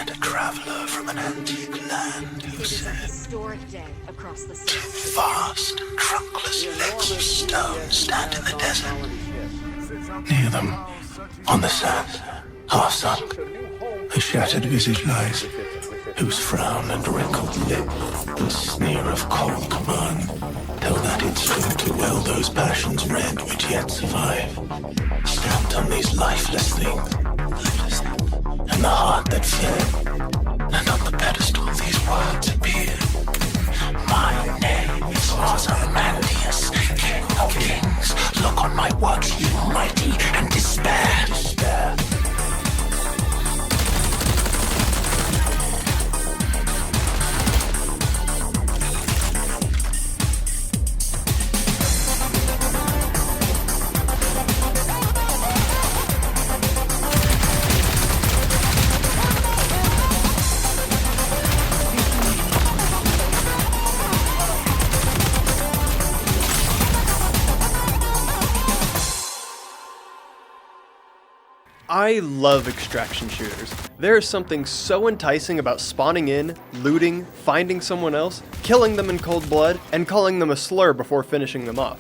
met a traveler from an antique land who said, historic day across the sea. vast and trunkless legs of stone stand in the desert. Near them, on the sand, half sunk, a shattered visage lies, whose frown and wrinkled lip and sneer of cold command tell that it stood to well those passions red which yet survive, stamped on these lifeless things, and the heart that fled, and on the pedestal these words appear. My name is Ozymandias, King of Kings. Look on my works, you mighty, and despair. I love extraction shooters. There is something so enticing about spawning in, looting, finding someone else, killing them in cold blood, and calling them a slur before finishing them off.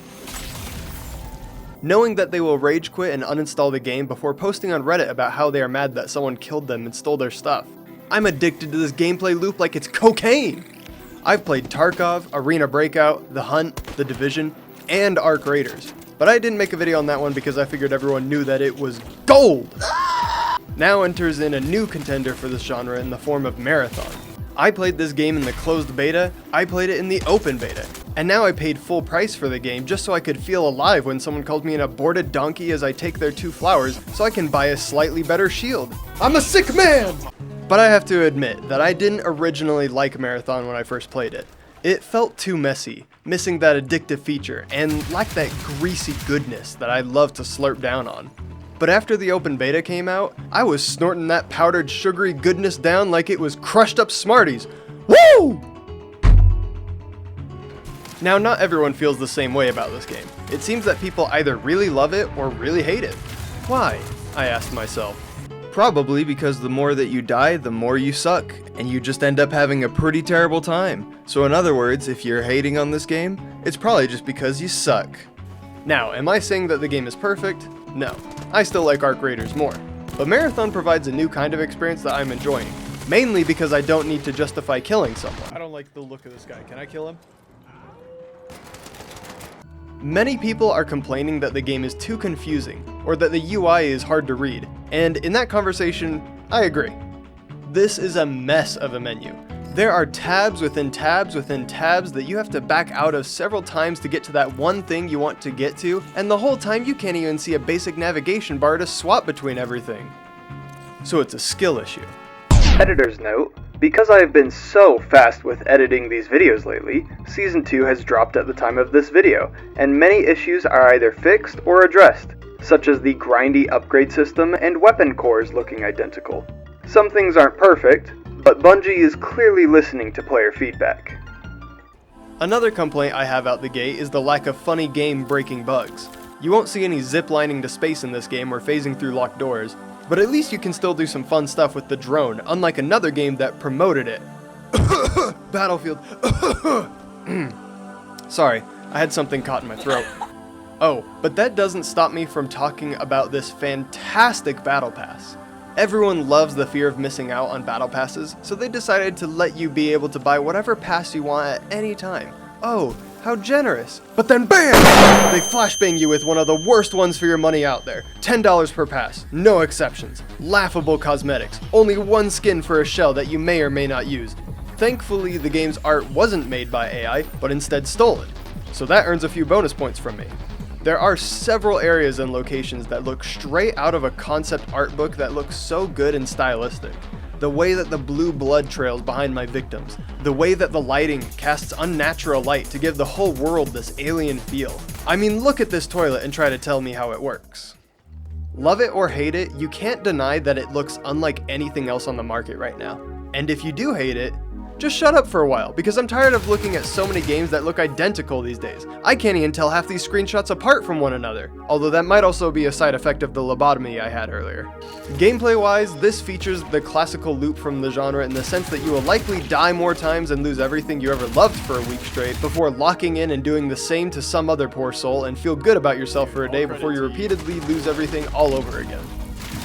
Knowing that they will rage quit and uninstall the game before posting on Reddit about how they are mad that someone killed them and stole their stuff. I'm addicted to this gameplay loop like it's cocaine! I've played Tarkov, Arena Breakout, The Hunt, The Division, and Arc Raiders. But I didn't make a video on that one because I figured everyone knew that it was gold! Now enters in a new contender for this genre in the form of Marathon. I played this game in the closed beta, I played it in the open beta, and now I paid full price for the game just so I could feel alive when someone called me an aborted donkey as I take their 2 flowers so I can buy a slightly better shield. I'm a sick man! But I have to admit that I didn't originally like Marathon when I first played it. It felt too messy, missing that addictive feature, and lacked that greasy goodness that I love to slurp down on. But after the open beta came out, I was snorting that powdered sugary goodness down like it was crushed up Smarties. Woo! Now, not everyone feels the same way about this game. It seems that people either really love it or really hate it. Why? I asked myself. Probably because the more that you die, the more you suck, and you just end up having a pretty terrible time. So in other words, if you're hating on this game, it's probably just because you suck. Now, am I saying that the game is perfect? No. I still like Arc Raiders more. But Marathon provides a new kind of experience that I'm enjoying, mainly because I don't need to justify killing someone. I don't like the look of this guy. Can I kill him? Many people are complaining that the game is too confusing, or that the UI is hard to read, and in that conversation, I agree. This is a mess of a menu. There are tabs within tabs within tabs that you have to back out of several times to get to that one thing you want to get to, and the whole time you can't even see a basic navigation bar to swap between everything. So it's a skill issue. Editor's note. Because I have been so fast with editing these videos lately, Season 2 has dropped at the time of this video, and many issues are either fixed or addressed, such as the grindy upgrade system and weapon cores looking identical. Some things aren't perfect, but Bungie is clearly listening to player feedback. Another complaint I have out the gate is the lack of funny game-breaking bugs. You won't see any ziplining to space in this game or phasing through locked doors, but at least you can still do some fun stuff with the drone, unlike another game that promoted it. Battlefield. Sorry, I had something caught in my throat. Oh, but that doesn't stop me from talking about this fantastic battle pass. Everyone loves the fear of missing out on battle passes, so they decided to let you be able to buy whatever pass you want at any time. Oh, how generous. But then BAM! They flashbang you with one of the worst ones for your money out there. $10 per pass, no exceptions. Laughable cosmetics, only one skin for a shell that you may or may not use. Thankfully, the game's art wasn't made by AI, but instead stolen. So that earns a few bonus points from me. There are several areas and locations that look straight out of a concept art book that looks so good and stylistic. The way that the blue blood trails behind my victims, the way that the lighting casts unnatural light to give the whole world this alien feel. I mean, look at this toilet and try to tell me how it works. Love it or hate it, you can't deny that it looks unlike anything else on the market right now. And if you do hate it, Just shut up for a while, because I'm tired of looking at so many games that look identical these days. I can't even tell half these screenshots apart from one another, although that might also be a side effect of the lobotomy I had earlier. Gameplay-wise, this features the classical loop from the genre in the sense that you will likely die more times and lose everything you ever loved for a week straight before locking in and doing the same to some other poor soul and feel good about yourself for a day before you repeatedly lose everything all over again.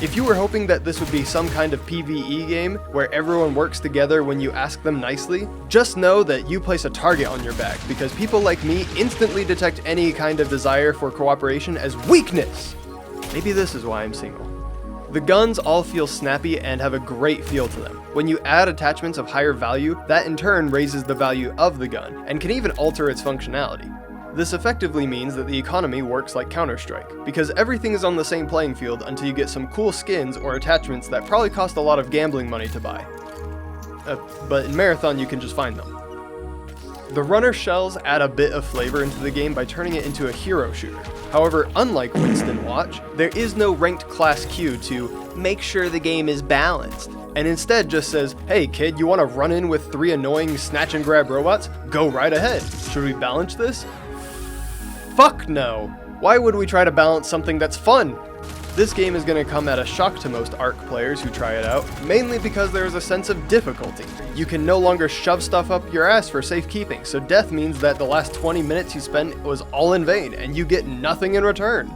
If you were hoping that this would be some kind of PvE game where everyone works together when you ask them nicely, just know that you place a target on your back because people like me instantly detect any kind of desire for cooperation as weakness. Maybe this is why I'm single. The guns all feel snappy and have a great feel to them. When you add attachments of higher value, that in turn raises the value of the gun and can even alter its functionality. This effectively means that the economy works like Counter-Strike, because everything is on the same playing field until you get some cool skins or attachments that probably cost a lot of gambling money to buy. But in Marathon you can just find them. The runner shells add a bit of flavor into the game by turning it into a hero shooter. However, unlike Winston Watch, there is no ranked class queue to make sure the game is balanced, and instead just says, hey kid, you want to run in with 3 annoying snatch and grab robots? Go right ahead. Should we balance this? Fuck no! Why would we try to balance something that's fun? This game is going to come at a shock to most ARC players who try it out, mainly because there is a sense of difficulty. You can no longer shove stuff up your ass for safekeeping, so death means that the last 20 minutes you spent was all in vain, and you get nothing in return.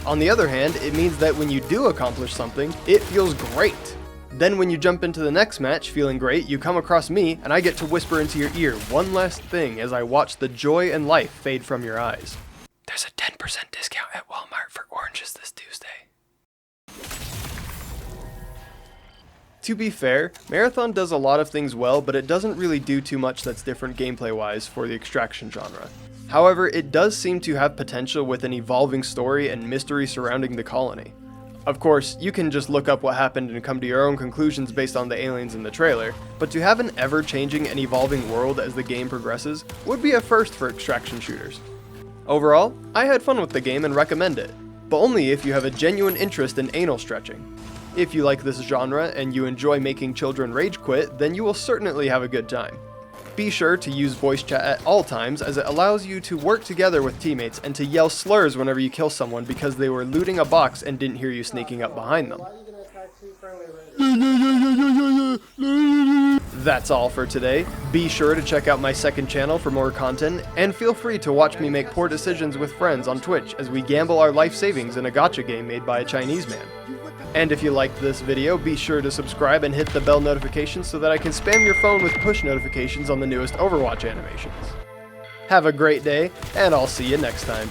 On the other hand, it means that when you do accomplish something, it feels great. Then when you jump into the next match feeling great, you come across me, and I get to whisper into your ear one last thing as I watch the joy and life fade from your eyes. There's a 10% discount at Walmart for oranges this Tuesday. To be fair, Marathon does a lot of things well, but it doesn't really do too much that's different gameplay-wise for the extraction genre. However, it does seem to have potential with an evolving story and mystery surrounding the colony. Of course, you can just look up what happened and come to your own conclusions based on the aliens in the trailer, but to have an ever-changing and evolving world as the game progresses would be a first for extraction shooters. Overall, I had fun with the game and recommend it, but only if you have a genuine interest in anal stretching. If you like this genre and you enjoy making children rage quit, then you will certainly have a good time. Be sure to use voice chat at all times as it allows you to work together with teammates and to yell slurs whenever you kill someone because they were looting a box and didn't hear you sneaking up behind them. That's all for today. Be sure to check out my second channel for more content, and feel free to watch me make poor decisions with friends on Twitch as we gamble our life savings in a gacha game made by a Chinese man. And if you liked this video, be sure to subscribe and hit the bell notification so that I can spam your phone with push notifications on the newest Overwatch animations. Have a great day, and I'll see you next time.